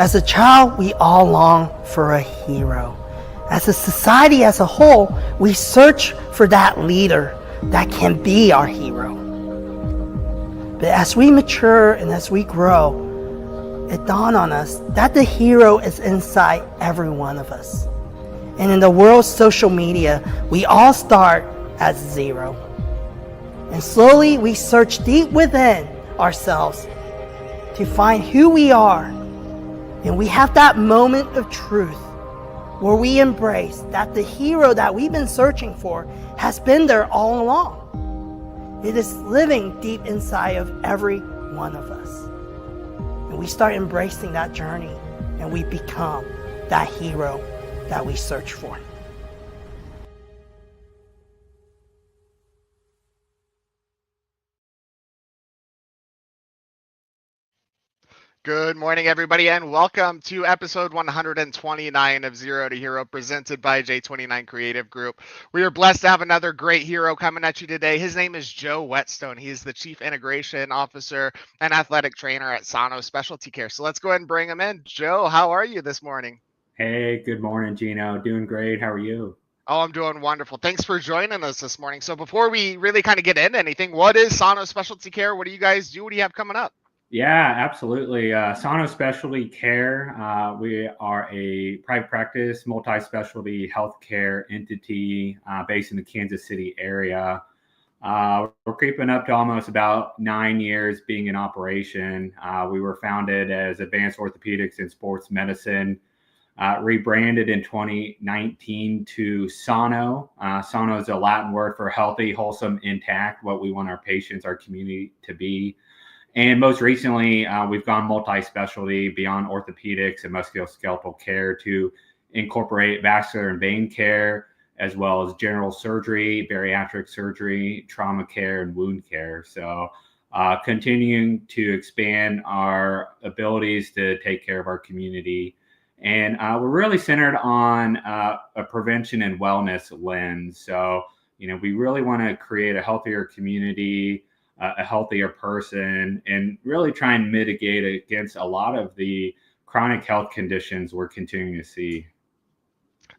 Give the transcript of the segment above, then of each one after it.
As a child, we all long for a hero. As a society as a whole, we search for that leader that can be our hero. But as we mature and as we grow, it dawned on us that the hero is inside every one of us. And in the world's social media, we all start at zero. And slowly we search deep within ourselves to find who we are. And we have that moment of truth where we embrace that the hero that we've been searching for has been there all along. It is living deep inside of every one of us. And we start embracing that journey and we become that hero that we search for. Good morning, everybody, and welcome to episode 129 of Zero to Hero, presented by J29 Creative Group. We are blessed to have another great hero coming at you today. His name is Joe Whetstone. He is the Chief Integration Officer and Athletic Trainer at Sano Specialty Care. So let's go ahead and bring him in. Joe, how are you this morning? Hey, good morning, Gino. Doing great. How are you? Oh, I'm doing wonderful. Thanks for joining us this morning. So before we really kind of get into anything, what is Sano Specialty Care? What do you guys do? What do you have coming up? Yeah, absolutely. Sano Specialty Care. We are a private practice, multi-specialty healthcare entity based in the Kansas City area. We're creeping up to almost about 9 years being in operation. We were founded as Advanced Orthopedics and Sports Medicine, rebranded in 2019 to Sano. Sano is a Latin word for healthy, wholesome, intact, what we want our patients, our community to be. And most recently, we've gone multi-specialty beyond orthopedics and musculoskeletal care to incorporate vascular and vein care, as well as general surgery, bariatric surgery, trauma care, and wound care. So continuing to expand our abilities to take care of our community. And we're really centered on a prevention and wellness lens. So, we really want to create a healthier community, a healthier person, and really try and mitigate against a lot of the chronic health conditions we're continuing to see.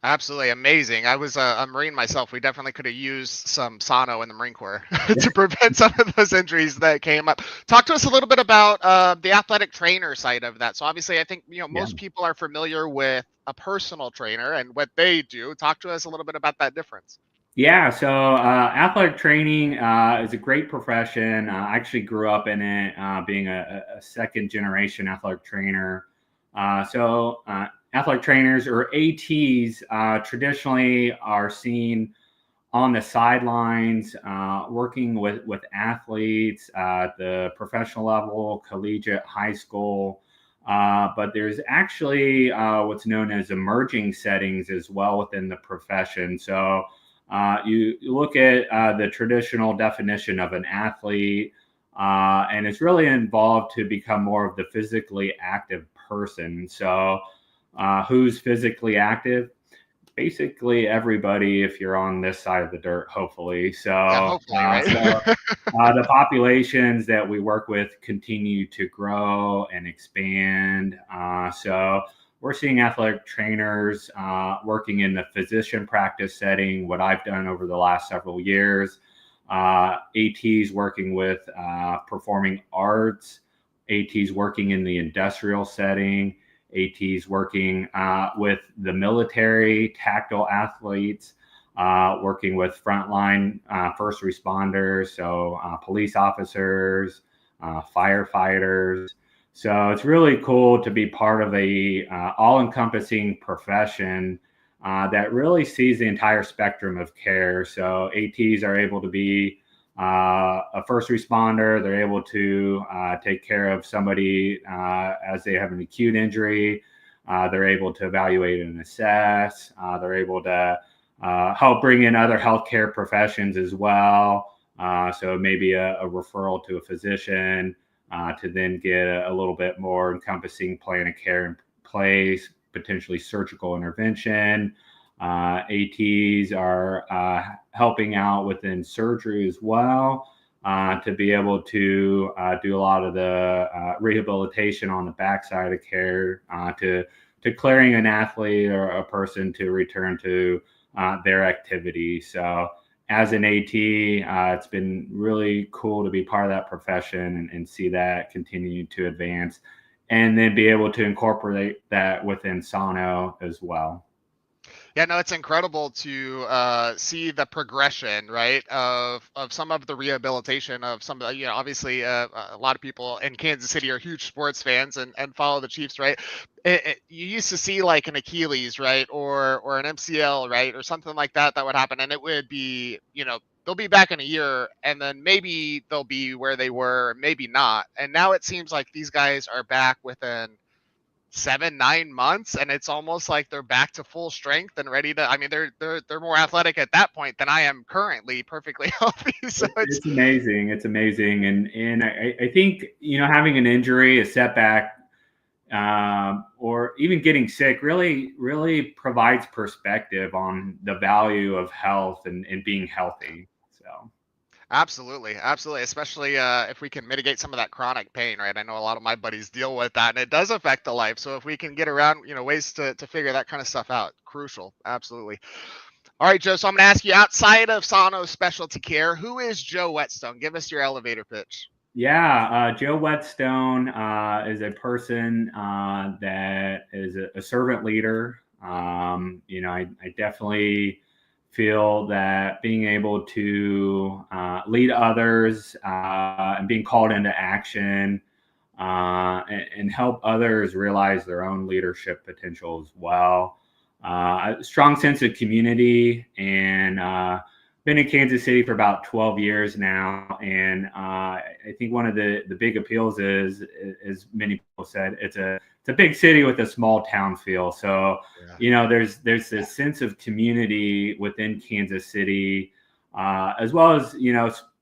Absolutely amazing. I was a Marine myself. We definitely could have used some Sano in the Marine Corps to prevent some of those injuries that came up. Talk to us a little bit about the athletic trainer side of that. So obviously, I think most people are familiar with a personal trainer and what they do. Talk to us a little bit about that difference. Yeah, so athletic training is a great profession. I actually grew up in it, being a second generation athletic trainer. Athletic trainers, or ATs, traditionally are seen on the sidelines, working with athletes at the professional level, collegiate, high school. But there's actually what's known as emerging settings as well within the profession. So you look at the traditional definition of an athlete, and it's really involved to become more of the physically active person. So who's physically active? Basically everybody, if you're on this side of the dirt, hopefully. So, Yeah, hopefully, right? The populations that we work with continue to grow and expand. So we're seeing athletic trainers working in the physician practice setting, what I've done over the last several years. ATs working with performing arts, ATs working in the industrial setting, ATs working with the military, tactile athletes, working with frontline first responders, so police officers, firefighters. So it's really cool to be part of a all-encompassing profession that really sees the entire spectrum of care. So ATs are able to be a first responder. They're able to take care of somebody as they have an acute injury. They're able to evaluate and assess. They're able to help bring in other healthcare professions as well. So maybe a referral to a physician to then get a little bit more encompassing plan of care in place, potentially surgical intervention. ATs are helping out within surgery as well. to be able to do a lot of the rehabilitation on the backside of care, to clearing an athlete or a person to return to their activity. So as an AT, it's been really cool to be part of that profession and see that continue to advance, and then be able to incorporate that within Sano as well. Yeah, no, it's incredible to see the progression, right, of some of the rehabilitation of some of the, obviously a lot of people in Kansas City are huge sports fans and follow the Chiefs, right? You used to see like an Achilles, right, or an MCL, right, or something like that would happen, and it would be, they'll be back in a year, and then maybe they'll be where they were, maybe not. And now it seems like these guys are back within 7-9 months, and it's almost like they're back to full strength and ready to. I mean, they're more athletic at that point than I am currently, perfectly healthy. So It's amazing. It's amazing, and I think having an injury, a setback, or even getting sick really provides perspective on the value of health and being healthy. So. absolutely, especially if we can mitigate some of that chronic pain, right? I know a lot of my buddies deal with that, and it does affect the life. So if we can get around, ways to figure that kind of stuff out, crucial. Absolutely. All right, Joe. So I'm going to ask you, outside of Sano Specialty Care, who is Joe Whetstone? Give us your elevator pitch. Yeah, Joe Whetstone is a person that is a servant leader. I definitely feel that being able to lead others and being called into action and help others realize their own leadership potential as well. A strong sense of community, and been in Kansas City for about 12 years now. And I think one of the big appeals is, as many people said, it's a big city with a small town feel. So, there's this sense of community within Kansas City, as well as,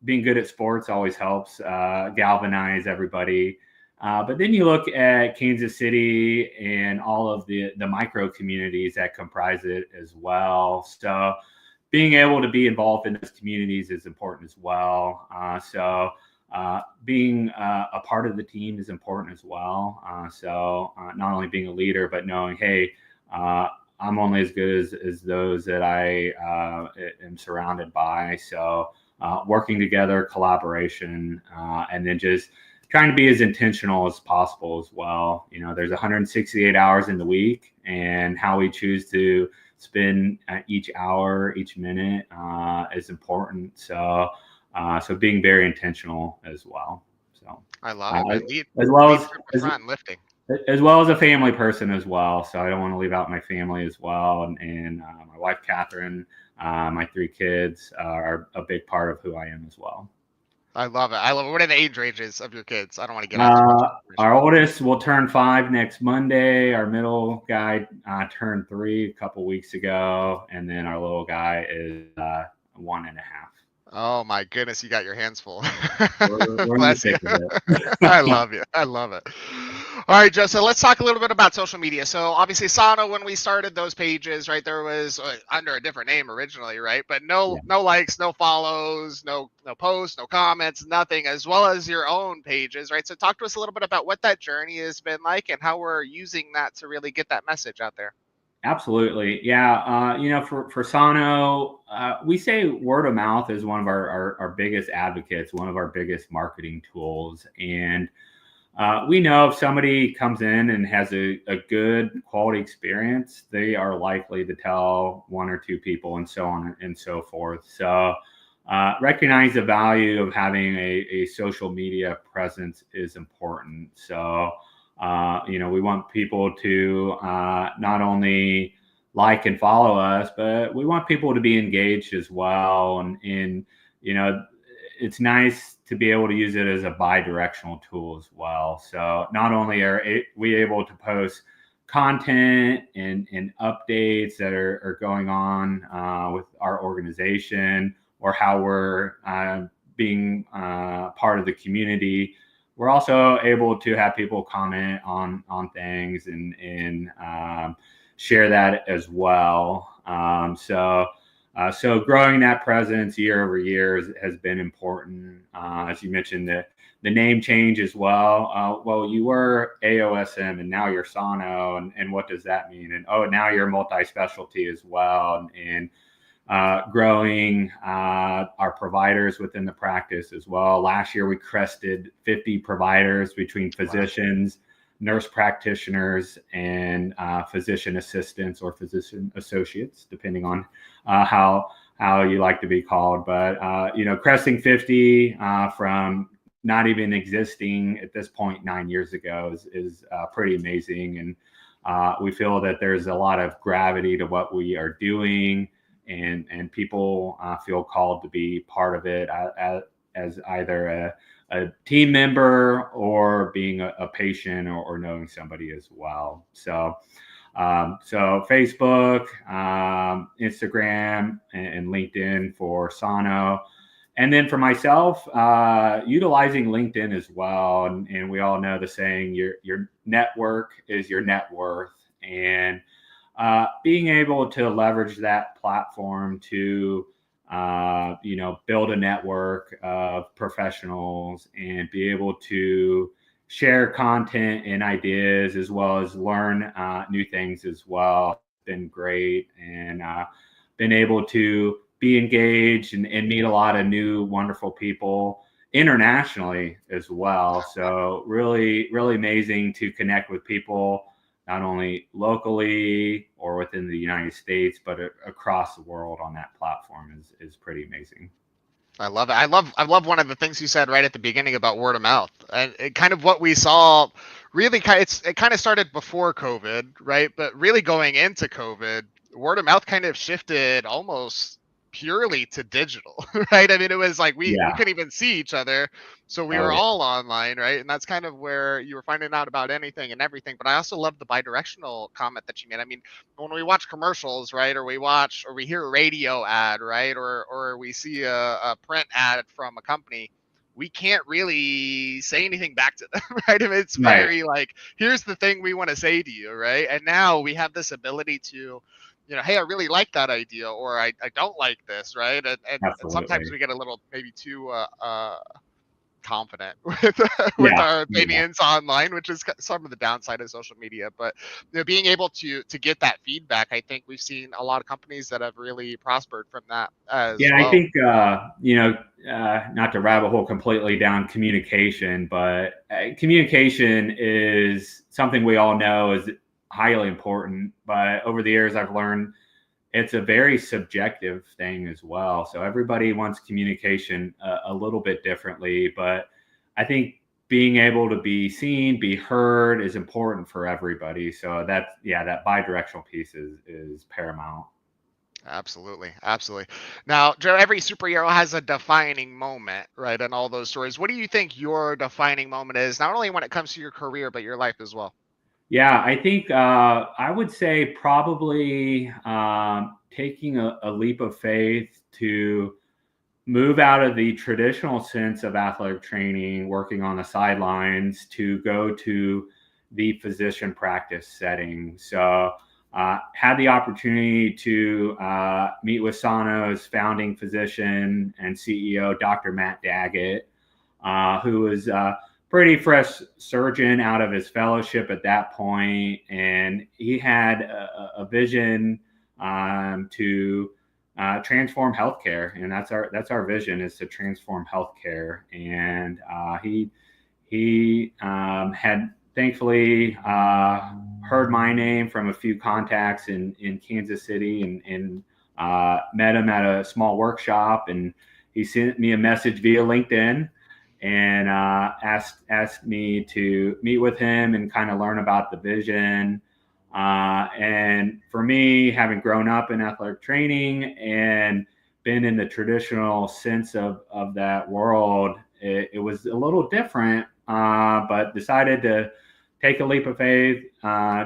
being good at sports always helps galvanize everybody. But then you look at Kansas City and all of the micro communities that comprise it as well. So being able to be involved in those communities is important as well. Being a part of the team is important as well. Not only being a leader, but knowing, hey, I'm only as good as those that I am surrounded by. So working together, collaboration, and then just trying to be as intentional as possible as well. There's 168 hours in the week, and how we choose to spend each hour, each minute is important. So being very intentional as well. So I love it. As well as a family person as well. So I don't want to leave out my family as well, and my wife Catherine, my 3 kids are a big part of who I am as well. I love it. What are the age ranges of your kids? I don't want to get out. Our oldest will turn 5 next Monday. Our middle guy turned 3 a couple weeks ago, and then our little guy is 1.5. Oh my goodness, you got your hands full. We're in the thick of it. I love you. I love it. All right, Joe. So let's talk a little bit about social media. So obviously, Sano, when we started those pages, right, there was under a different name originally, right? But no likes, no follows, no posts, no comments, nothing, as well as your own pages, right? So talk to us a little bit about what that journey has been like and how we're using that to really get that message out there. Absolutely. Yeah. For Sano, we say word of mouth is one of our biggest advocates, one of our biggest marketing tools. And we know if somebody comes in and has a good quality experience, they are likely to tell 1 or 2 people, and so on and so forth. So recognize the value of having a social media presence is important. So we want people to not only like and follow us, but we want people to be engaged as well. And it's nice to be able to use it as a bi-directional tool as well. So not only are we able to post content and updates that are going on with our organization, or how we're being part of the community, we're also able to have people comment on things and share that as well. So growing that presence year over year has been important. As you mentioned, the name change as well. Well, you were AOSM and now you're Sano, and what does that mean? And now you're multi-specialty as well, and growing our providers within the practice as well. Last year we crested 50 providers between physicians, nurse practitioners, and physician assistants or physician associates, depending on how you like to be called. But cresting 50 from not even existing at this point 9 years ago is pretty amazing. And we feel that there's a lot of gravity to what we are doing, and people feel called to be part of it as either a team member or being a patient or knowing somebody as well. So Facebook, Instagram, and LinkedIn for Sano. And then for myself, utilizing LinkedIn as well. And we all know the saying, your network is your net worth. And being able to leverage that platform to, build a network of professionals and be able to share content and ideas as well as learn new things as well. It's been great, and been able to be engaged and meet a lot of new, wonderful people internationally as well. So really, really amazing to connect with people, not only locally or within the United States, but across the world on that platform is pretty amazing. I love it. I love one of the things you said right at the beginning about word of mouth, and kind of what we saw. Really, it kind of started before COVID, right? But really going into COVID, word of mouth kind of shifted almost purely to digital, right? I mean, it was like we couldn't even see each other, so we were all online, right? And that's kind of where you were finding out about anything and everything. But I also love the bidirectional comment that you made. I mean, when we watch commercials, right, or we hear a radio ad, right, or we see a print ad from a company, we can't really say anything back to them, right? I mean, it's very like, here's the thing we want to say to you, right? And now we have this ability to, hey, I really like that idea, or I don't like this, right? And sometimes we get a little maybe too confident with our opinions online, which is some of the downside of social media. But being able to get that feedback, I think we've seen a lot of companies that have really prospered from that as well. I think not to rabbit hole completely down communication, but communication is something we all know is highly important. But over the years, I've learned it's a very subjective thing as well. So everybody wants communication a little bit differently, but I think being able to be seen, be heard is important for everybody. So that bidirectional piece is paramount. Absolutely. Now, Joe, every superhero has a defining moment, right? And all those stories. What do you think your defining moment is, not only when it comes to your career, but your life as well? Yeah, I think I would say probably taking a leap of faith to move out of the traditional sense of athletic training, working on the sidelines, to go to the physician practice setting. So had the opportunity to meet with Sano's founding physician and CEO, Dr. Matt Daggett, who was pretty fresh surgeon out of his fellowship at that point, and he had a vision to transform healthcare, and that's our vision, is to transform healthcare. And he had thankfully heard my name from a few contacts in Kansas City, and met him at a small workshop, and he sent me a message via LinkedIn and asked me to meet with him and kind of learn about the vision. And for me, having grown up in athletic training and been in the traditional sense of that world, it was a little different, but decided to take a leap of faith,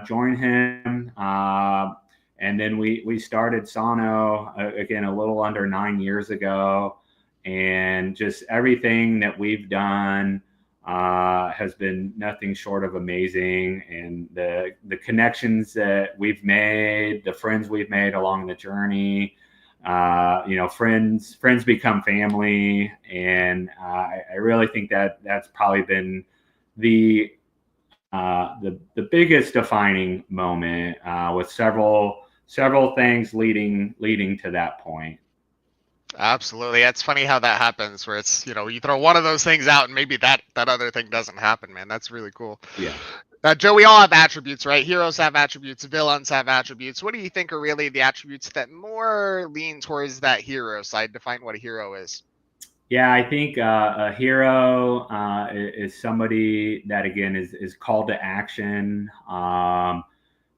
join him. And then we started Sano again a little under 9 years ago. And just everything that we've done has been nothing short of amazing. And the connections that we've made, the friends we've made along the journey, friends become family. And I really think that that's probably been the biggest defining moment, with several things leading to that point. Absolutely. It's funny how that happens where it's, you throw one of those things out and maybe that other thing doesn't happen, man. That's really cool. Yeah. Joe, we all have attributes, right? Heroes have attributes, villains have attributes. What do you think are really the attributes that more lean towards that hero side? Define what a hero is. Yeah, I think a hero is somebody that, again, is called to action.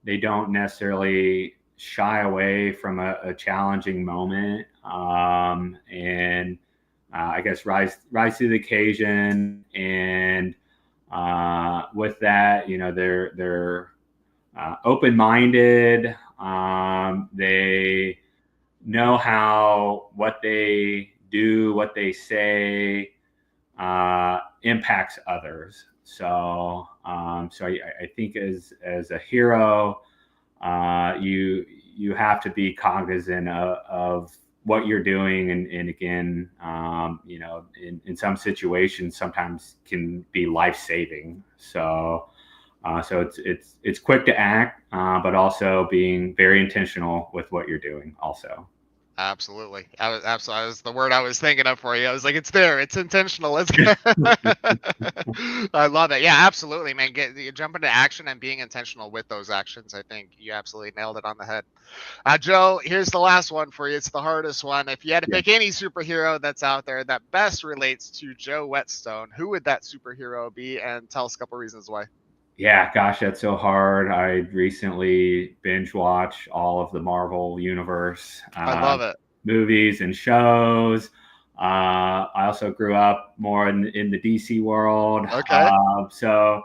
They don't necessarily shy away from a challenging moment, and I guess rise to the occasion. And with that, they're open-minded. They know how what they do, what they say, impacts others. So I think as a hero, you have to be cognizant of what you're doing, and again, in some situations, sometimes can be life-saving. So it's quick to act, but also being very intentional with what you're doing also. Absolutely. I was the word I was thinking of for you. I was like, it's there. It's intentional. Let's go. I love it. Yeah, absolutely, man. You jump into action and being intentional with those actions. I think you absolutely nailed it on the head. Joe, here's the last one for you. It's the hardest one. If you had to pick any superhero that's out there that best relates to Joe Whetstone, who would that superhero be? And tell us a couple reasons why. Yeah, gosh, that's so hard. I recently binge watched all of the Marvel universe, I love it. movies and shows. I also grew up more in the DC world. Okay. So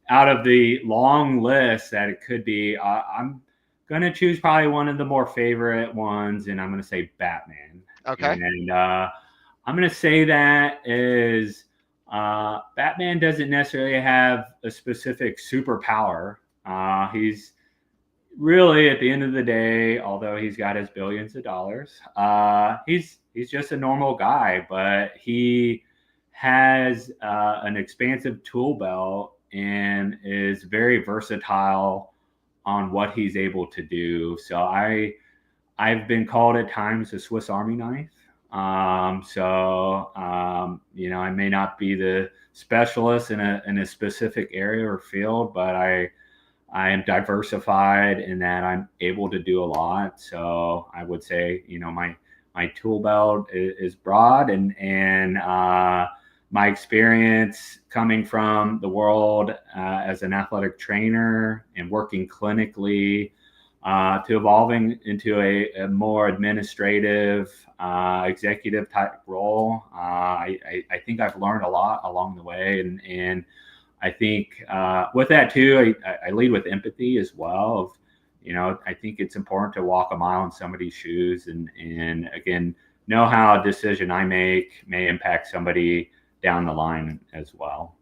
out of the long list that it could be, I'm going to choose probably one of the more favorite ones, and I'm going to say Batman. Okay. And I'm going to say that is Batman doesn't necessarily have a specific superpower. He's really, at the end of the day, although he's got his billions of dollars, he's just a normal guy, but he has an expansive tool belt and is very versatile on what he's able to do. So I've been called at times a Swiss Army knife. I may not be the specialist in a specific area or field, but I am diversified in that I'm able to do a lot. So I would say, my tool belt is broad, and my experience coming from the world as an athletic trainer and working clinically to evolving into a more administrative, executive type role. I think I've learned a lot along the way, and I think with that too, I lead with empathy as well. I think it's important to walk a mile in somebody's shoes, and again, know how a decision I make may impact somebody down the line as well.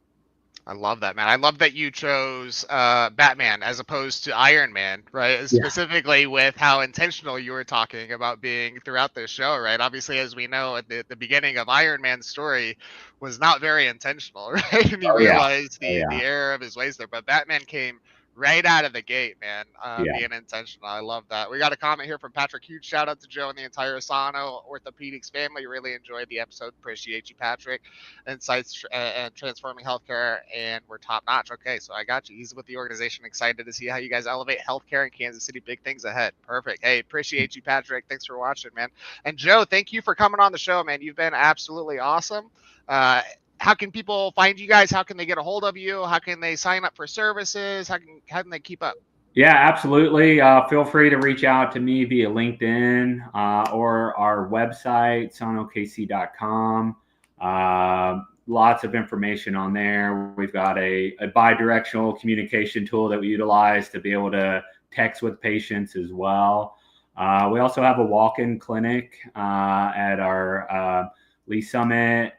I love that, man. I love that you chose Batman as opposed to Iron Man, right? Yeah. Specifically with how intentional you were talking about being throughout this show, right? Obviously, as we know, at the beginning of Iron Man's story was not very intentional, right? And he realized the error of his ways there. But Batman came right out of the gate, man, being intentional. I love that. We got a comment here from Patrick. Huge shout out to Joe and the entire Sano Orthopedics family. Really enjoyed the episode. Appreciate you, Patrick. Insights and transforming healthcare, and we're top notch. Okay, so I got you. He's with the organization. Excited to see how you guys elevate healthcare in Kansas City. Big things ahead. Perfect. Hey, appreciate you, Patrick. Thanks for watching, man. And Joe, thank you for coming on the show, man. You've been absolutely awesome. How can people find you guys? How can they get a hold of you? How can they sign up for services? How can they keep up? Yeah, absolutely. Feel free to reach out to me via LinkedIn or our website, sanokc.com. Lots of information on there. We've got a bi-directional communication tool that we utilize to be able to text with patients as well. We also have a walk-in clinic at our Lee Summit,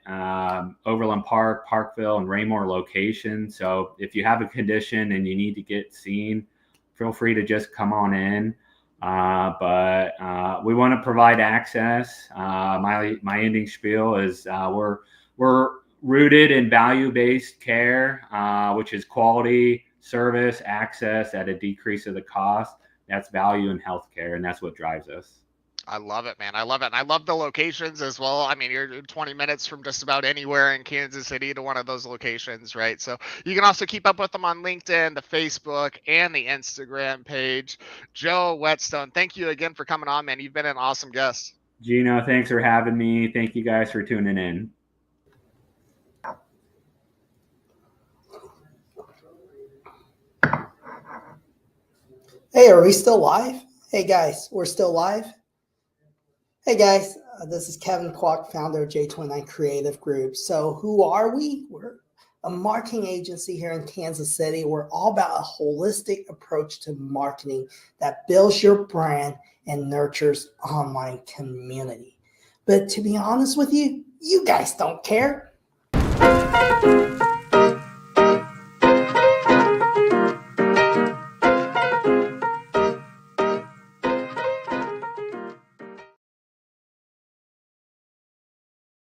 Overland Park, Parkville, and Raymore location. So if you have a condition and you need to get seen, feel free to just come on in. But we want to provide access. My ending spiel is we're rooted in value-based care, which is quality, service, access at a decrease of the cost. That's value in healthcare, and that's what drives us. I love it, man. I love it. And I love the locations as well. I mean, you're 20 minutes from just about anywhere in Kansas City to one of those locations, right? So you can also keep up with them on LinkedIn, the Facebook, and the Instagram page. Joe Whetstone, thank you again for coming on, man. You've been an awesome guest. Gino, thanks for having me. Thank you guys for tuning in. Hey, are we still live? Hey guys, we're still live. Hey guys, this is Kevin Kwok, founder of J29 Creative Group. So who are we? We're a marketing agency here in Kansas City. We're all about a holistic approach to marketing that builds your brand and nurtures online community. But to be honest with you, you guys don't care.